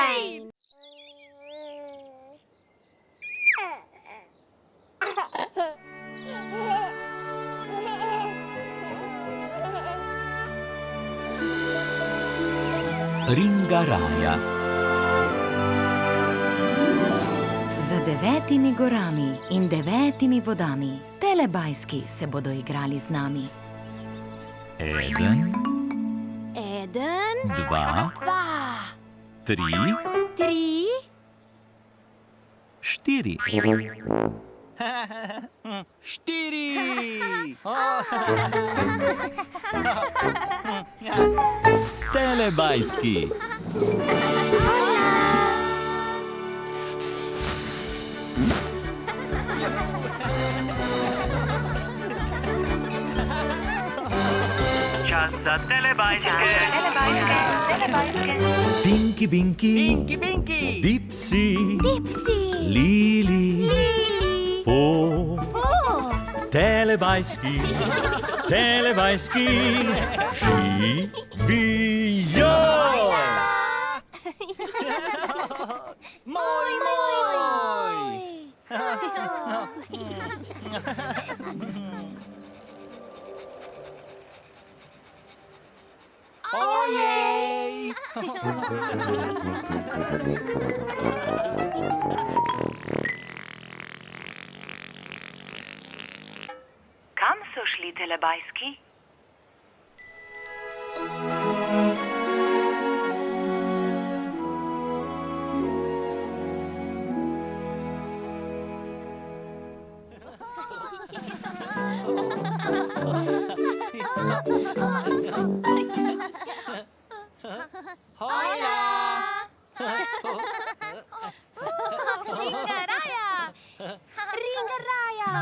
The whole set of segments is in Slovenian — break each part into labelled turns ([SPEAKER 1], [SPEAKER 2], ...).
[SPEAKER 1] fajn!
[SPEAKER 2] Ringaraja.
[SPEAKER 3] Za 9 gorami in 9 vodami telebajski se bodo igrali z nami.
[SPEAKER 2] 1, 2, 3, 4.
[SPEAKER 4] 4!
[SPEAKER 2] Telebajski.
[SPEAKER 5] Čas za telebajske.
[SPEAKER 2] Tinky Binky.
[SPEAKER 4] Pinky, Pinky!
[SPEAKER 2] Dipsy.
[SPEAKER 3] Dipsy,
[SPEAKER 2] Lili. Po. Telebajski. Telebajski. Živijo.
[SPEAKER 4] Moj! Ojej!
[SPEAKER 6] Kam so šli telebajski?
[SPEAKER 4] Hojla!
[SPEAKER 1] Ringaraja!
[SPEAKER 3] Ringaraja!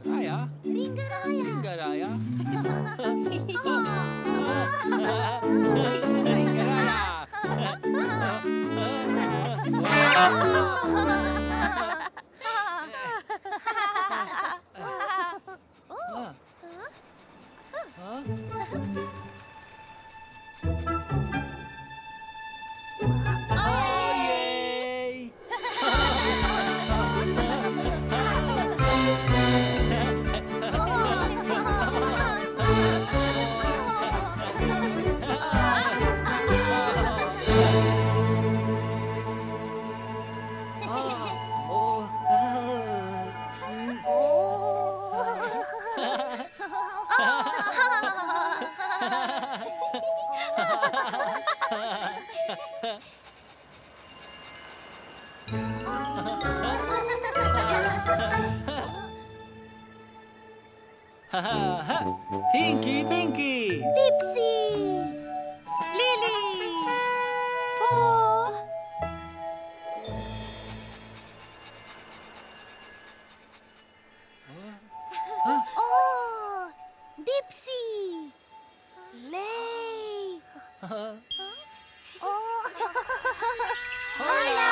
[SPEAKER 4] Raja? Ringaraja? Ringaraja! Ojej! Pinky, Pinky!
[SPEAKER 1] Dipsy! Lili! Po! Oh! Dipsy! Lej! Oh! Hola!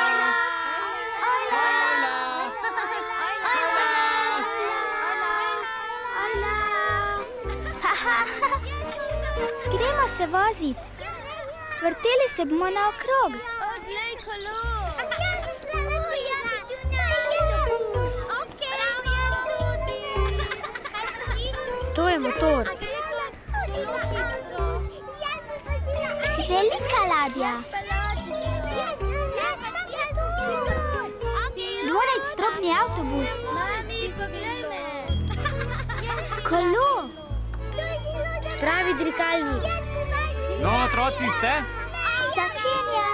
[SPEAKER 1] Gremo se vozit. Vrteli se bomo naokrog. Glej kolo. To je motor. Velika ladja. Dvonadstropni avtobus. Kolo. Pravi dirkalnik.
[SPEAKER 2] No, otroci ste?
[SPEAKER 1] Začenja.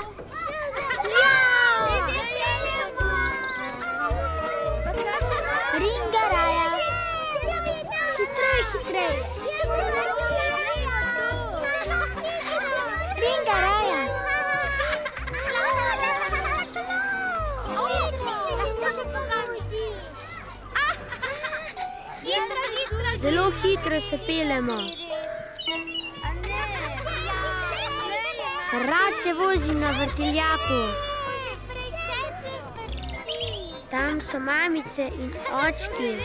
[SPEAKER 1] Ringaraja. Hitrej. Ringaraja. Zelo hitro se peljemo. Rad se vozim na vrtiljaku. Tam so mamice in očki.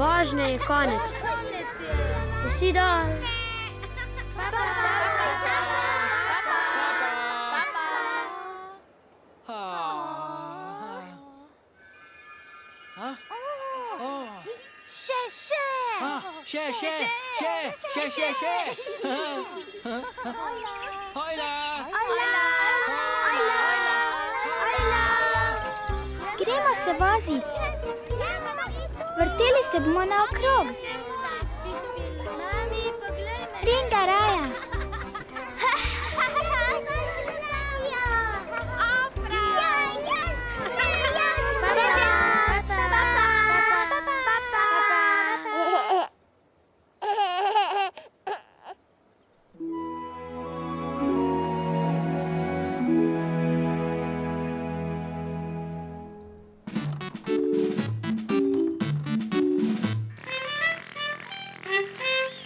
[SPEAKER 1] Vožnje je konec. Vsi dol.
[SPEAKER 7] Gremo se vozit. Vrteli se bomo naokrog. Ringaraja.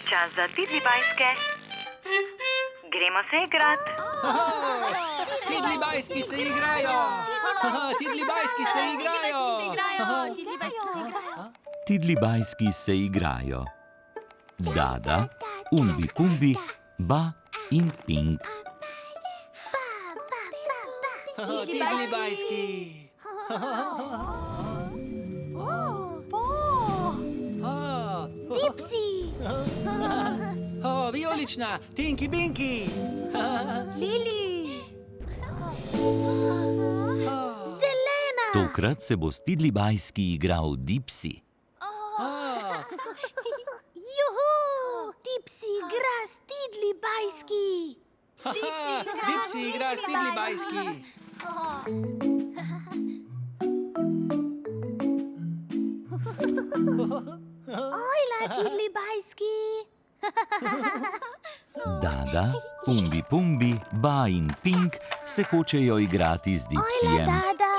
[SPEAKER 6] Čas za Tidlibajske. Gremo se igrat.
[SPEAKER 4] Tidlibajski se igrajo. Tidlibajski se igrajo.
[SPEAKER 2] Tidlibajski se igrajo. Dada, Umbi Pumbi, Ba in Pink.
[SPEAKER 4] Tidlibajski.
[SPEAKER 7] Dipsy.
[SPEAKER 4] Vijolična, Tinky Binky.
[SPEAKER 7] Lili. Zelena.
[SPEAKER 2] Tokrat se bo s Tidlibajski igral Dipsy.
[SPEAKER 7] Juhu. Dipsy igra s Tidlibajski.
[SPEAKER 4] Dipsy igra s Tidlibajski.
[SPEAKER 7] Ojla, Tidlibajski.
[SPEAKER 2] Dada, Umbi Pumbi, Ba in Pink se hočejo igrati z
[SPEAKER 7] Ojla,
[SPEAKER 2] Dipsyjem.
[SPEAKER 7] Dada.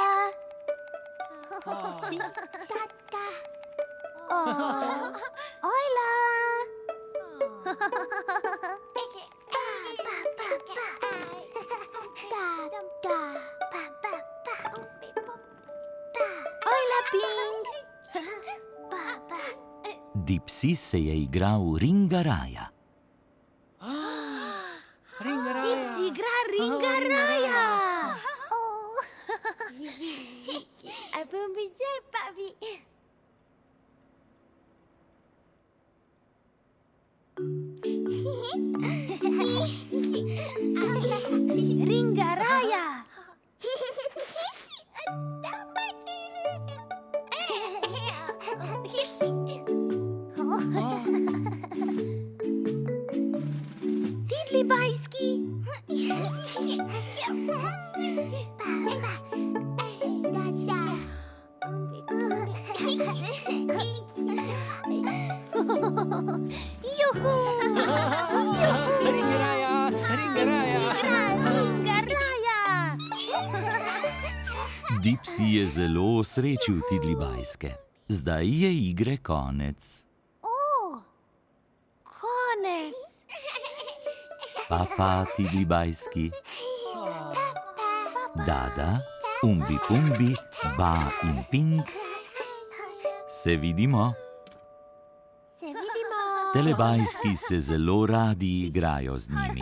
[SPEAKER 7] Tata. Ojla. Ojla, Pink.
[SPEAKER 2] Dipsy se je igral Ringaraja.
[SPEAKER 7] Dipsy igra Ringaraja. Ringaraja. Tidlibajski. Juhu.
[SPEAKER 4] Ringaraja, Ringaraja.
[SPEAKER 7] Ringaraja.
[SPEAKER 2] Dipsy je zelo osrečil Tidlibajske. Zdaj je igre konec.
[SPEAKER 7] Konec.
[SPEAKER 2] Papa Tidlibajski. Dada, Umbi Pumbi, Ba in Pink. Se vidimo?
[SPEAKER 7] Se vidimo.
[SPEAKER 2] Telebajski se zelo radi igrajo z njimi.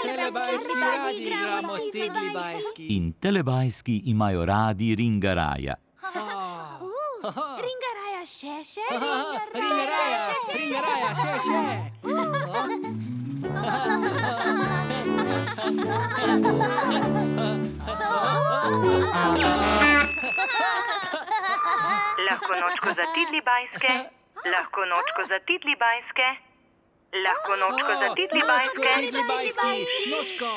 [SPEAKER 4] Telebajski radi igramo s Tidlibajski.
[SPEAKER 2] In telebajski imajo radi Ringaraja.
[SPEAKER 7] Ringaraja še.
[SPEAKER 4] Ringaraja, Ringaraja, še.
[SPEAKER 6] Lahko nočko za Tidlibajske. Lahko nočko za Tidlibajske. Lahko nočko za Tidlibajske.
[SPEAKER 4] Tidlibajski, nočko.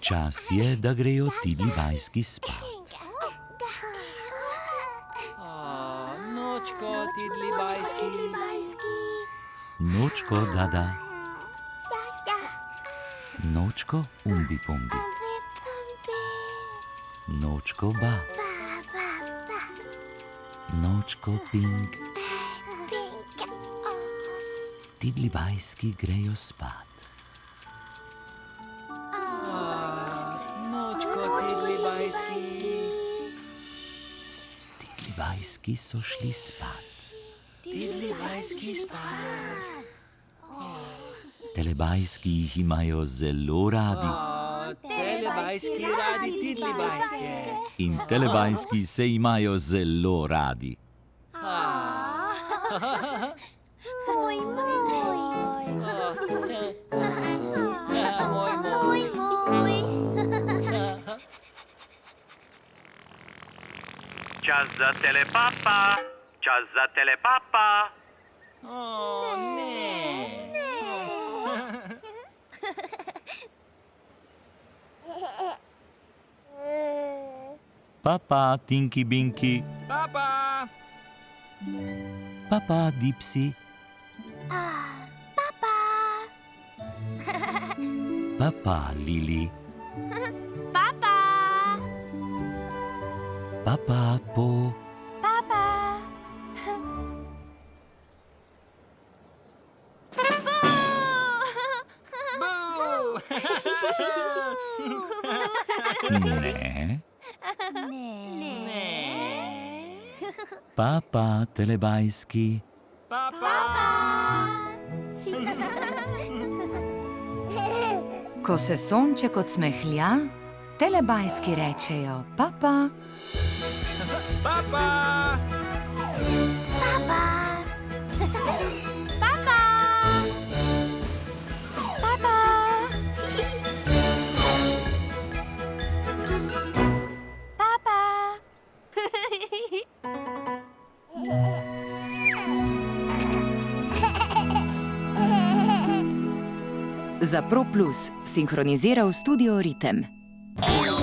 [SPEAKER 2] Čas je, da grejo Tidlibajski spat.
[SPEAKER 4] Nočko, Tidlibajski.
[SPEAKER 2] Nočko, Dada. Nočko, Umbi Pumbi. Nočko, Ba. Nočko, Pink. Tidlibajski grejo spat.
[SPEAKER 4] Nočko, Tidlibajski.
[SPEAKER 2] Tidlibajski so šli spat.
[SPEAKER 4] Tidlibajski spat.
[SPEAKER 2] Telebajski jih imajo zelo radi
[SPEAKER 4] Telebajski radi Tidlibajske.
[SPEAKER 2] in telebajski se imajo zelo radi.
[SPEAKER 7] Moj, moj.
[SPEAKER 4] Moj,
[SPEAKER 7] Moj, moj.
[SPEAKER 5] Čas za telepapa. Čas za telepapa.
[SPEAKER 4] O, ne.
[SPEAKER 2] Papa, Tinky Binky,
[SPEAKER 4] Papa.
[SPEAKER 2] papa, Dipsy,
[SPEAKER 7] Papa.
[SPEAKER 2] papa, Lili,
[SPEAKER 7] Papa.
[SPEAKER 2] papa, Po,
[SPEAKER 7] Papa.
[SPEAKER 2] ne, papa, telebajski,
[SPEAKER 3] Ko se sonček odsmehlja, telebajski rečejo papa.
[SPEAKER 4] Papa.
[SPEAKER 7] Papa. Papa. Papa. Papa.
[SPEAKER 3] Za Pro Plus sinhroniziral Studio Ritem.
[SPEAKER 7] El